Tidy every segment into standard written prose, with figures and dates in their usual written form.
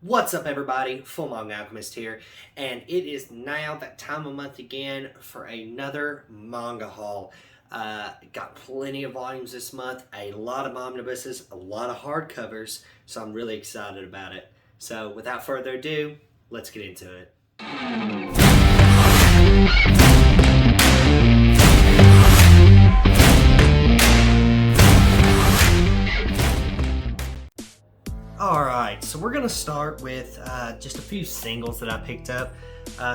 What's up, everybody? Full Manga Alchemist here, and it is now that time of month again for another manga haul. Got plenty of volumes this month, a lot of omnibuses, a lot of hardcovers, so I'm really excited about it. So without further ado, let's get into it. Alright, so we're going to start with just a few singles that I picked up,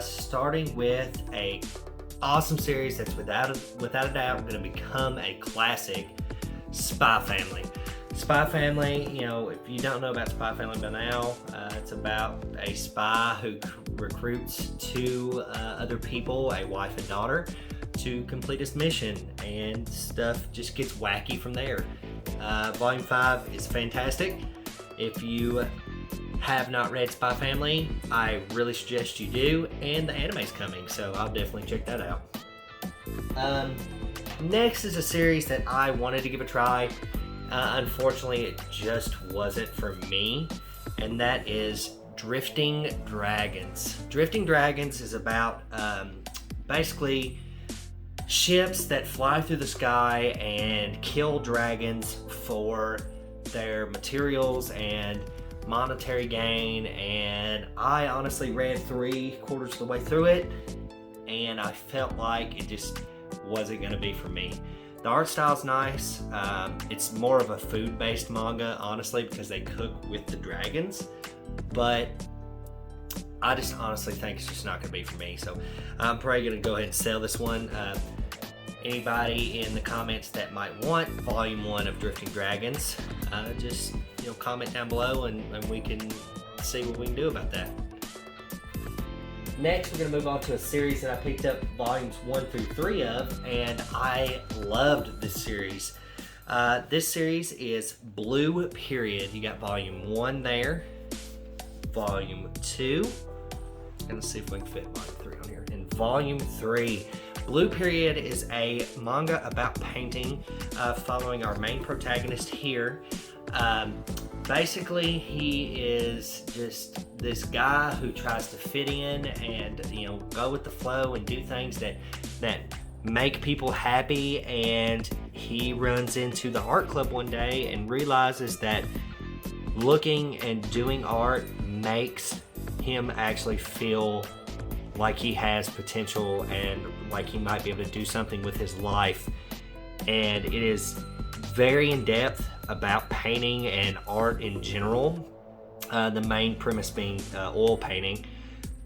starting with a awesome series that's without a doubt going to become a classic, Spy Family. Spy Family, you know, if you don't know about Spy Family by now, it's about a spy who recruits two other people, a wife and daughter, to complete his mission, and stuff just gets wacky from there. Volume 5 is fantastic. If you have not read Spy Family, I really suggest you do, and the anime's coming, so I'll definitely check that out. Next is a series that I wanted to give a try. Unfortunately, it just wasn't for me, and that is Drifting Dragons. Drifting Dragons is about basically ships that fly through the sky and kill dragons for their materials and monetary gain, and I honestly read 3/4 of the way through it and I felt like it just wasn't going to be for me. The art style's nice. It's more of a food-based manga, honestly, because they cook with the dragons, but I just honestly think it's just not going to be for me, so I'm probably going to go ahead and sell this one. Anybody in the comments that might want Volume 1 of Drifting Dragons, just comment down below and we can see what we can do about that. Next, we're going to move on to a series that I picked up Volumes 1 through 3 of, and I loved this series. This series is Blue Period. You got Volume 1 there, Volume 2, and let's see if we can fit Volume 3 on here, and Volume 3. Blue Period is a manga about painting, following our main protagonist here. Basically, he is just this guy who tries to fit in and go with the flow and do things that make people happy. And he runs into the art club one day and realizes that looking and doing art makes him actually feel like he has potential and like he might be able to do something with his life. And it is very in-depth about painting and art in general, the main premise being oil painting.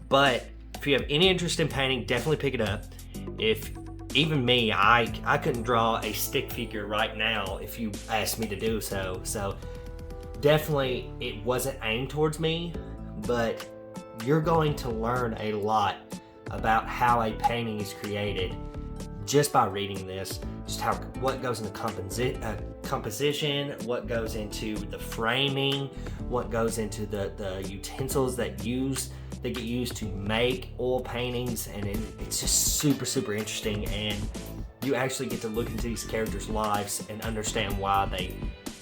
But if you have any interest in painting, definitely pick it up. If even me, I couldn't draw a stick figure right now if you asked me to do so. So definitely it wasn't aimed towards me, but you're going to learn a lot about how a painting is created just by reading this. Just what goes into composition, what goes into the framing, what goes into the utensils that get used to make oil paintings, and it's just super interesting. And you actually get to look into these characters' lives and understand why they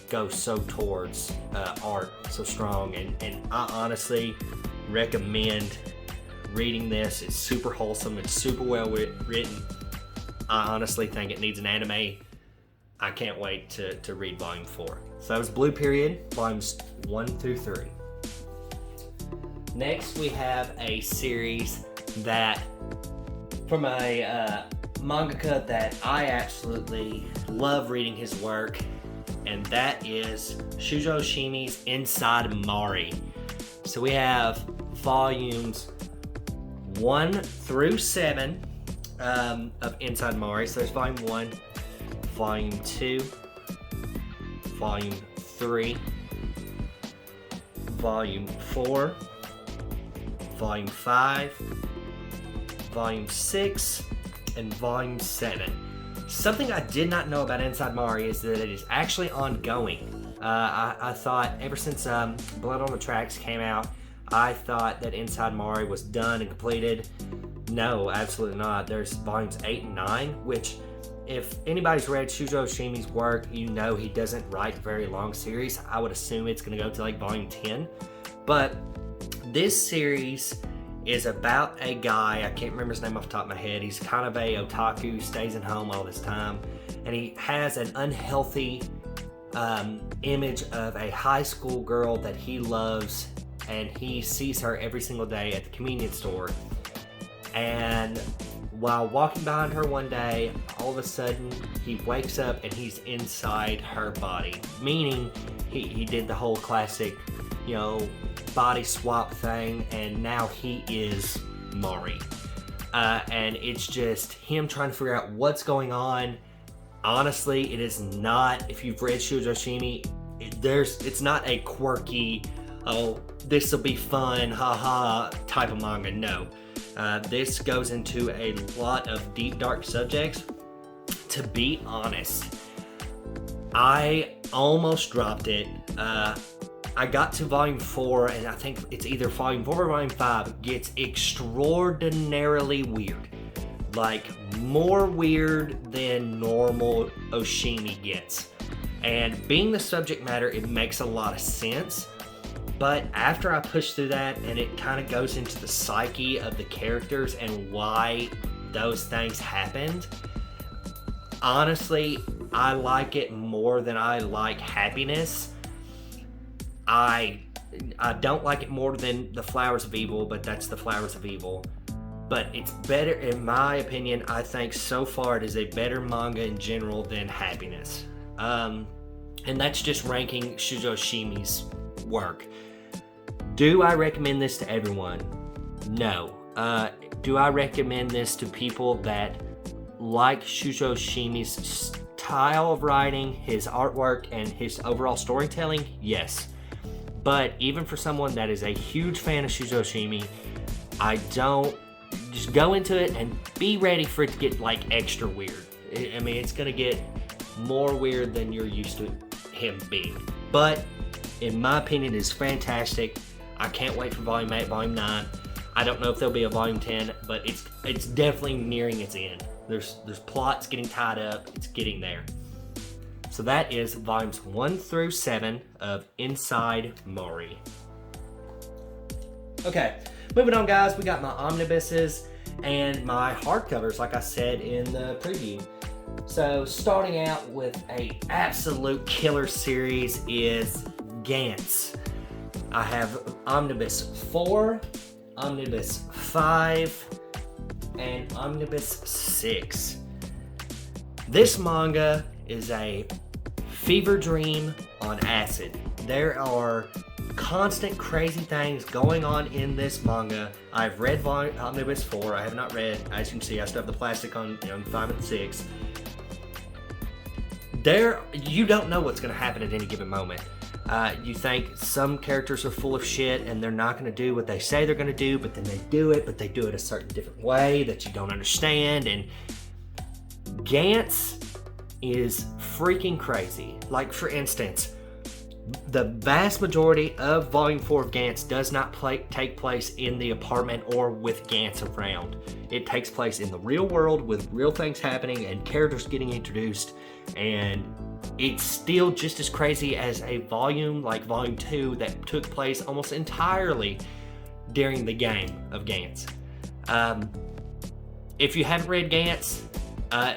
go so towards art so strong. And I honestly recommend reading this. It's super wholesome, it's super well written. I honestly think it needs an anime. I can't wait to read Volume 4. So that was Blue Period, Volumes 1 through 3. Next, we have a series that from a mangaka that I absolutely love reading his work, and that is Shujo Shimi's Inside Mari. So we have Volumes 1 through 7 of Inside Mari. So there's Volume 1, Volume 2, Volume 3, Volume 4, Volume 5, Volume 6, and Volume 7. Something I did not know about Inside Mari is that it is actually ongoing. I thought ever since Blood on the Tracks came out, I thought that Inside Mari was done and completed. No, absolutely not. There's Volumes 8 and 9, which if anybody's read Shujo Shimi's work, you know he doesn't write very long series. I would assume it's going to go to like volume 10. But This series is about a guy, I can't remember his name off the top of my head. He's kind of a otaku, stays at home all this time, and he has an unhealthy image of a high school girl that he loves, and he sees her every single day at the convenience store. And while walking behind her one day, all of a sudden he wakes up and he's inside her body, meaning he did the whole classic, body swap thing, and now he is Mari. And it's just him trying to figure out what's going on. Honestly, it is not, if you've read Shoujo Shimi, it's not a quirky, oh, this will be fun, haha, type of manga. No. This goes into a lot of deep, dark subjects. To be honest, I almost dropped it. I got to volume 4, and I think it's either volume 4 or volume 5. It gets extraordinarily weird. Like, more weird than normal Oshimi gets. And being the subject matter, it makes a lot of sense. But after I push through that, and it kind of goes into the psyche of the characters and why those things happened, honestly, I like it more than I like Happiness. I don't like it more than the Flowers of Evil, but that's the Flowers of Evil. But it's better, in my opinion. I think so far it is a better manga in general than Happiness. And that's just ranking Shoujo Shimi's work. Do I recommend this to everyone? No. Do I recommend this to people that like Shoujo Shimi's style of writing, his artwork, and his overall storytelling? Yes. But even for someone that is a huge fan of Shoujo Shimi, I don't, just go into it and be ready for it to get like extra weird. I mean, it's gonna get more weird than you're used to him being. But in my opinion, it's fantastic. I can't wait for volume 8, volume 9. I don't know if there'll be a volume 10, but it's definitely nearing its end. There's plots getting tied up. It's getting there. So that is volumes 1 through 7 of Inside Mori. Okay, moving on, guys. We got my omnibuses and my hardcovers, like I said in the preview. So starting out with a absolute killer series is Ganz. I have Omnibus 4, Omnibus 5, and Omnibus 6. This manga is a fever dream on acid. There are constant crazy things going on in this manga. I've read Omnibus 4. I have not read, as you can see, I still have the plastic on 5 and 6. You don't know what's going to happen at any given moment. You think some characters are full of shit and they're not going to do what they say they're going to do, but then they do it, but they do it a certain different way that you don't understand. And Ganz is freaking crazy. Like, for instance, the vast majority of Volume 4 of Ganz does not take place in the apartment or with Ganz around. It takes place in the real world with real things happening and characters getting introduced, and it's still just as crazy as a volume like Volume 2 that took place almost entirely during the game of Ganz. If you haven't read Ganz,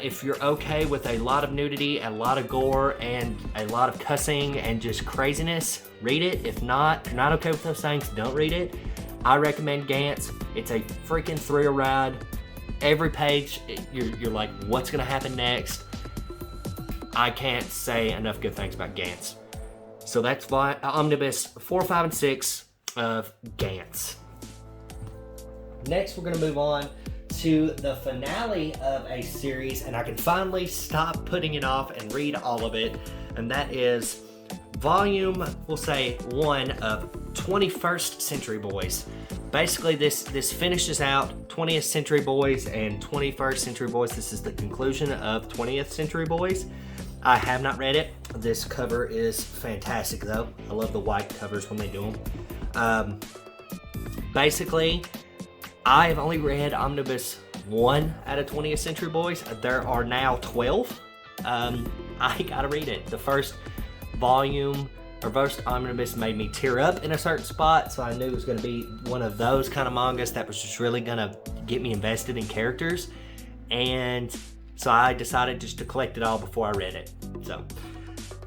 if you're okay with a lot of nudity, a lot of gore, and a lot of cussing and just craziness, read it. If not, if you're not okay with those things, don't read it. I recommend Ganz. It's a freaking thrill ride. Every page, you're like, what's going to happen next? I can't say enough good things about Ganz. So that's Omnibus 4, 5, and 6 of Ganz. Next, we're going to move on to the finale of a series, and I can finally stop putting it off and read all of it, and that is volume, we'll say 1 of 21st Century Boys. Basically, this finishes out 20th Century Boys and 21st Century Boys. This is the conclusion of 20th Century Boys. I have not read it. This cover is fantastic, though. I love the white covers when they do them. Basically, I have only read Omnibus 1 out of 20th Century Boys. There are now 12. I gotta read it. The first volume or first omnibus made me tear up in a certain spot, so I knew it was going to be one of those kind of mangas that was just really going to get me invested in characters. And so I decided just to collect it all before I read it. So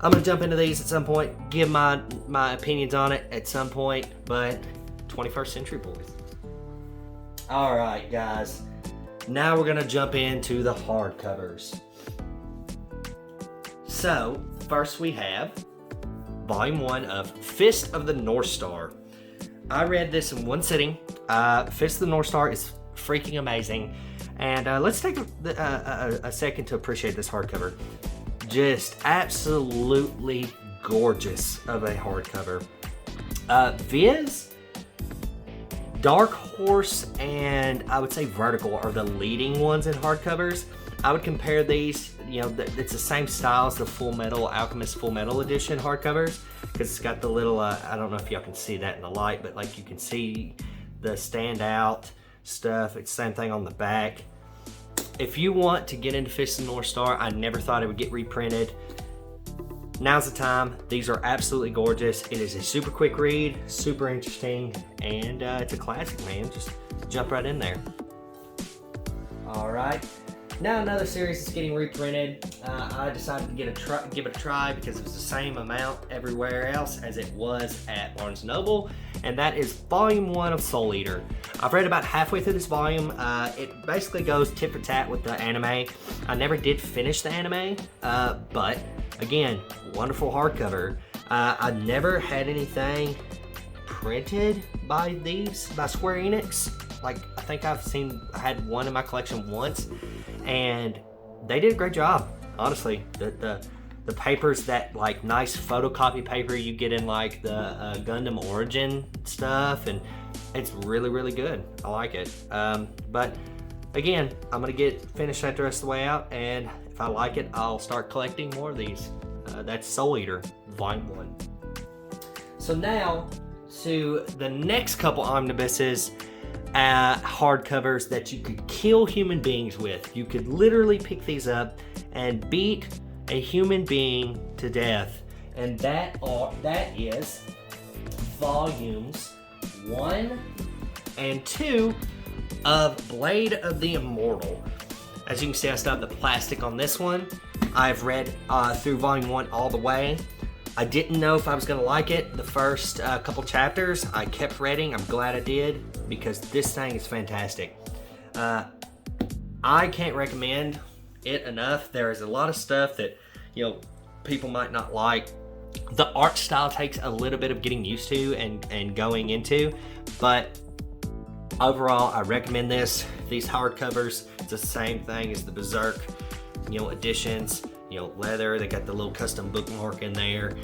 I'm going to jump into these at some point, give my opinions on it at some point, but 21st Century Boys. Alright guys, now we're going to jump into the hardcovers. So, first we have Volume 1 of Fist of the North Star. I read this in one sitting. Fist of the North Star is freaking amazing. And let's take a second to appreciate this hardcover. Just absolutely gorgeous of a hardcover. Viz, Dark Horse, and I would say Vertical are the leading ones in hardcovers. I would compare these, you know, it's the same style as the Full Metal Alchemist Full Metal Edition hardcovers, because it's got the little, I don't know if y'all can see that in the light, but like you can see the standout stuff. It's the same thing on the back. If you want to get into Fist of the North Star, I never thought it would get reprinted. Now's the time. These are absolutely gorgeous. It is a super quick read, super interesting, and it's a classic, man. Just jump right in there. All right. Now another series is getting reprinted. I decided to give it a try because it was the same amount everywhere else as it was at Barnes & Noble, and that is Volume 1 of Soul Eater. I've read about halfway through this volume. It basically goes tit for tat with the anime. I never did finish the anime, but again, wonderful hardcover. I never had anything printed by Square Enix. Like, I think I had one in my collection once, and they did a great job, honestly. The papers, that like nice photocopy paper you get in like the Gundam Origin stuff, and it's really, really good. I like it. But again, I'm gonna finish that the rest of the way out, and if I like it, I'll start collecting more of these. That's Soul Eater, Volume 1. So now to the next couple omnibuses, hardcovers that you could kill human beings with. You could literally pick these up and beat a human being to death, and that is volumes 1 and 2 of Blade of the Immortal. As you can see, I still have the plastic on this one. I've read through Volume 1 all the way. I didn't know if I was going to like it the first couple chapters. I kept reading. I'm glad I did, because this thing is fantastic. I can't recommend it enough. There is a lot of stuff that, you know, people might not like. The art style takes a little bit of getting used to and going into, but overall, I recommend this. These hardcovers, it's the same thing as the Berserk, you know, editions. You know, leather, they got the little custom bookmark in there.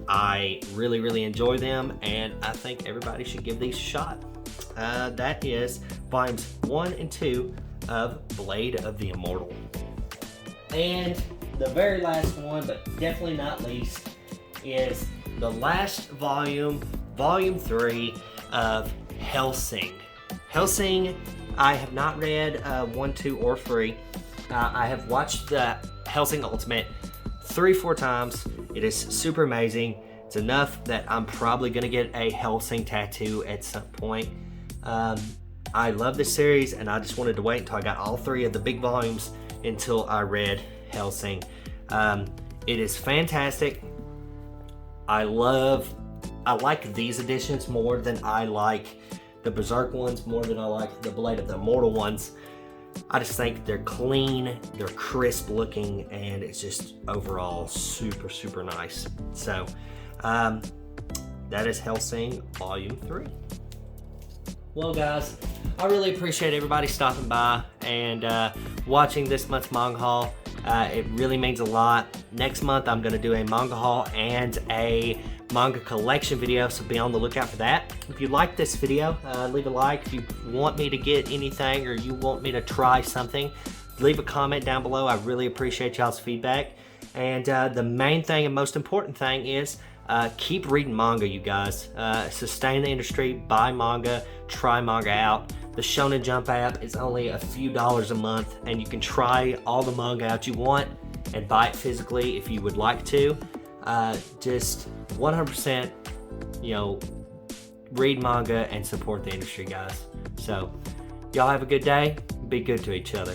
I really, really enjoy them, and I think everybody should give these a shot. That is volumes 1 and 2 of Blade of the Immortal. And the very last one, but definitely not least, is the last volume, Volume 3 of Helsing. Helsing, I have not read 1, 2, or 3. I have watched the Helsing Ultimate 3-4 times. It is super amazing. It's enough that I'm probably gonna get a Helsing tattoo at some point. I love this series, and I just wanted to wait until I got all 3 of the big volumes until I read Helsing. It is fantastic. I like these editions more than I like the Berserk ones, more than I like the Blade of the Immortal ones. I just think they're clean, they're crisp looking, and it's just overall super, super nice. So that is Helsing Volume 3. Well guys, I really appreciate everybody stopping by and watching this month's Manga Haul. It really means a lot. Next month I'm going to do a Manga Haul and a manga collection video, so be on the lookout for that. If you like this video, leave a like. If you want me to get anything, or you want me to try something, leave a comment down below. I really appreciate y'all's feedback. And the main thing and most important thing is keep reading manga, you guys. Sustain the industry, buy manga, try manga out. The Shonen Jump app is only a few dollars a month, and you can try all the manga out you want and buy it physically if you would like to. Just 100%, read manga and support the industry, guys. So, y'all have a good day. Be good to each other.